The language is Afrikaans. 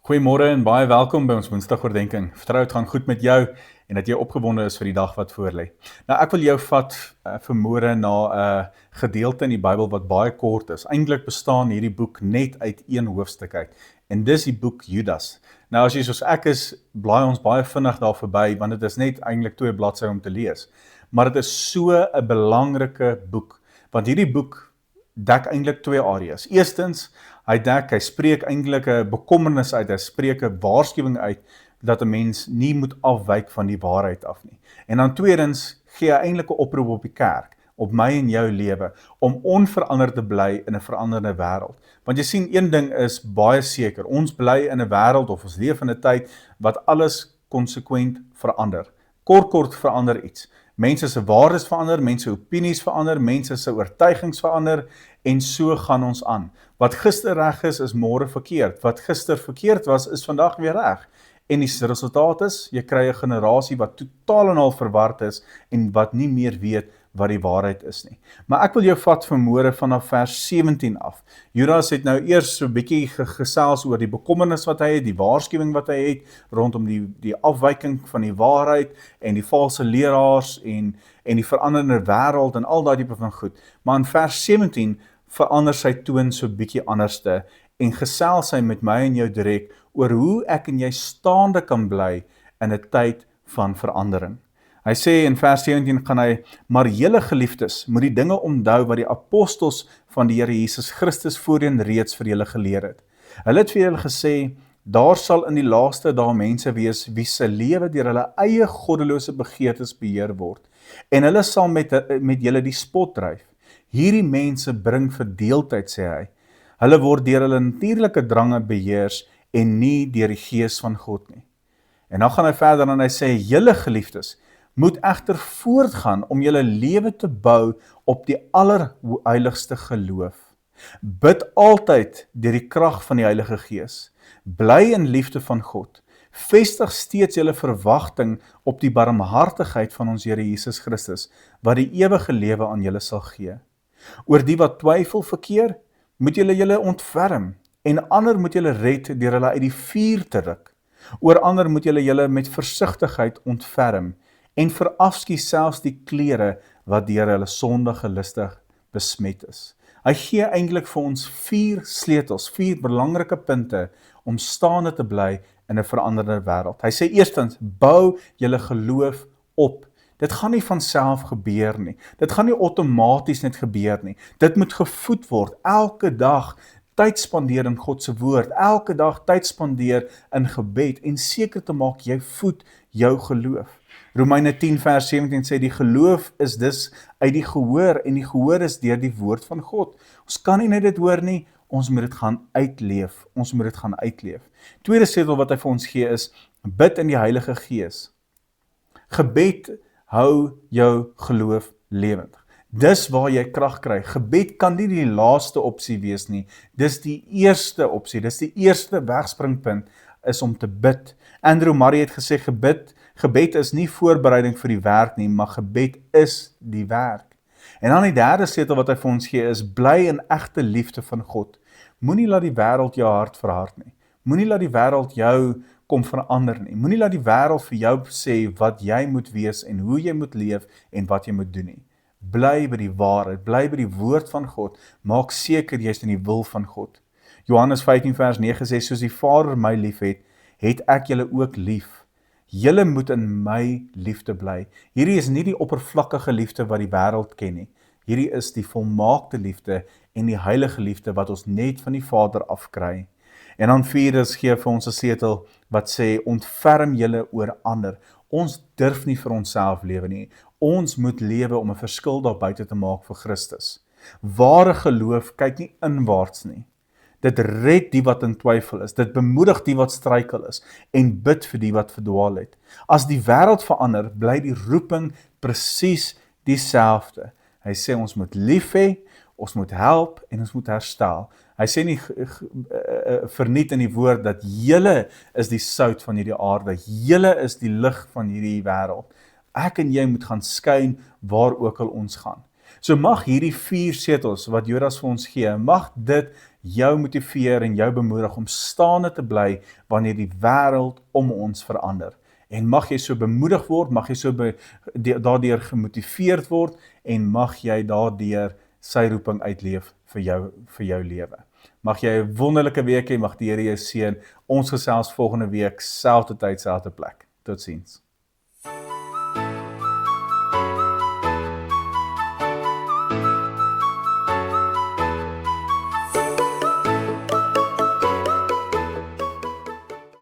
Goeiemôre en baie welkom by ons Woensdagoordenkings. Vertrou dit gaan goed met jou en dat jy opgewonde is vir die dag wat voorlê. Nou ek wil jou vat vanmôre na 'n gedeelte in die Bybel wat baie kort is. Eintlik bestaan hierdie boek net uit een hoofstuk uit en dis die boek Judas. Nou as jy soos ek is, blaai ons baie vinnig daar verby want dit is net eintlik 2 bladsye om te lees. Maar dit is so 'n belangrike boek want hierdie boek dek eintlik 2 areas. Eerstens, hy spreek eintlik 'n bekommernis uit, hy spreek 'n waarskuwing uit, dat 'n mens nie moet afwyk van die waarheid af nie. En dan tweedens, gee hy eintlik 'n oproep op die kerk, op my en jou lewe, om onveranderd te bly in 'n veranderde wêreld. Want jy sien, een ding is baie seker, ons bly in 'n wêreld, of ons leef in 'n tyd, wat alles konsekwent verander. Kort verander iets. Mense se waardes verander, mense opinies verander, mense se oortuigings verander, en so gaan ons aan. Wat gister reg is môre verkeerd. Wat gister verkeerd was, is vandag weer reg. En die resultaat is, jy kry 'n generasie wat totaal en al verward is, en wat nie meer weet wat die waarheid is nie. Maar ek wil jou vat vanmôre vanaf vers 17 af. Judas het nou eers so 'n bietjie gesels oor die bekommernis wat hy het, die waarskuwing wat hy het, rondom die afwyking van die waarheid, en die valse leraars, en die veranderende wêreld, en al daai tipe van goed. Maar in vers 17 verander sy toon so bietjie anderste, en gesels hy met my en jou direk, oor hoe ek en jy staande kan bly in 'n tyd van verandering. Hy sê in vers 17 gaan hy, maar julle geliefdes, moet die dinge onthou wat die apostels van die Here Jesus Christus voorheen reeds vir julle geleer het. Hulle het vir julle gesê, daar sal in die laaste dae mense wees, wie se lewe deur hulle eie goddelose begeertes beheer word, en hulle sal met julle die spot dryf. Hierdie mense bring verdeeldheid, sê hy. Hulle word deur hulle natuurlike drange beheers, en nie deur die gees van God nie. En dan gaan hy verder en hy sê, julle geliefdes, moet egter voortgaan om julle lewe te bou op die allerheiligste geloof. Bid altyd deur die krag van die Heilige Gees. Bly in liefde van God. Vestig steeds julle verwagting op die barmhartigheid van ons Here Jesus Christus, wat die ewige lewe aan julle sal gee. Oor die wat twyfel verkeer, moet julle ontferm, en ander moet julle red deur hulle uit die vuur te ruk. Oor ander moet julle met versigtigheid ontferm, en verafskiet selfs die klere wat deur hulle sondige lustig besmet is. Hy gee eintlik vir ons 4 sleutels, 4 belangrike punte om staande te bly in 'n veranderde wêreld. Hy sê eerstens, bou julle geloof op. Dit gaan nie van self gebeur nie. Dit gaan nie outomaties net gebeur nie. Dit moet gevoed word, elke dag tyd spandeer in God se woord, elke dag tyd spandeer in gebed, en seker te maak jy voed jou geloof. Romeine 10 vers 17 sê, die geloof is dus uit die gehoor, en die gehoor is deur die woord van God. Ons kan nie net dit hoor nie, ons moet dit gaan uitleef. Tweede sleutel wat hy vir ons gee is, bid in die Heilige Gees. Gebed hou jou geloof lewendig. Dis waar jy krag kry. Gebed kan nie die laaste opsie wees nie. Dis die eerste opsie, dis die eerste wegspringpunt, is om te bid. Andrew Murray het gesê, gebed is nie voorbereiding vir die werk nie, maar gebed is die werk. En dan die derde sleutel wat hy vir ons gee is, bly in egte liefde van God. Moenie laat die wêreld jou hart verhard nie. Moenie laat die wêreld jou kom verander nie. Moenie laat die wêreld vir jou sê wat jy moet wees, en hoe jy moet leef, en wat jy moet doen nie. Bly by die waarheid, bly by die woord van God, maak seker jy is in die wil van God. Johannes 15 vers 9 sê, soos die Vader my lief het, het ek julle ook lief. Julle moet in my liefde bly. Hierdie is nie die oppervlakkige liefde wat die wêreld ken nie. Hierdie is die volmaakte liefde en die heilige liefde wat ons net van die Vader afkry. En dan vierdens gee vir ons 'n sleutel wat sê, ontferm julle oor ander. Ons durf nie vir onsself lewe nie. Ons moet lewe om 'n verskil daar buite te maak vir Christus. Ware geloof kyk nie inwaarts nie. Dit red die wat in twyfel is, dit bemoedig die wat struikel is, en bid vir die wat verdwaal het. As die wêreld verander, bly die roeping presies dieselfde. Hy sê ons moet lief hê, ons moet help, en ons moet herstel. Hy sê nie verniet in die woord dat julle is die sout van hierdie aarde, julle is die lig van hierdie wêreld. Ek en jy moet gaan skyn waar ook al ons gaan. So mag hierdie 4 setels wat Judas vir ons gee, mag dit jou motiveer en jou bemoedig om staande te bly wanneer die wêreld om ons verander. En mag jy so bemoedig word, mag jy so daardeur gemotiveerd word en mag jy daardeur sy roeping uitleef vir jou lewe. Mag jy 'n wonderlike week hê, mag die Here jou seën. Ons gesels volgende week, selfde tyd, selfde plek. Totsiens.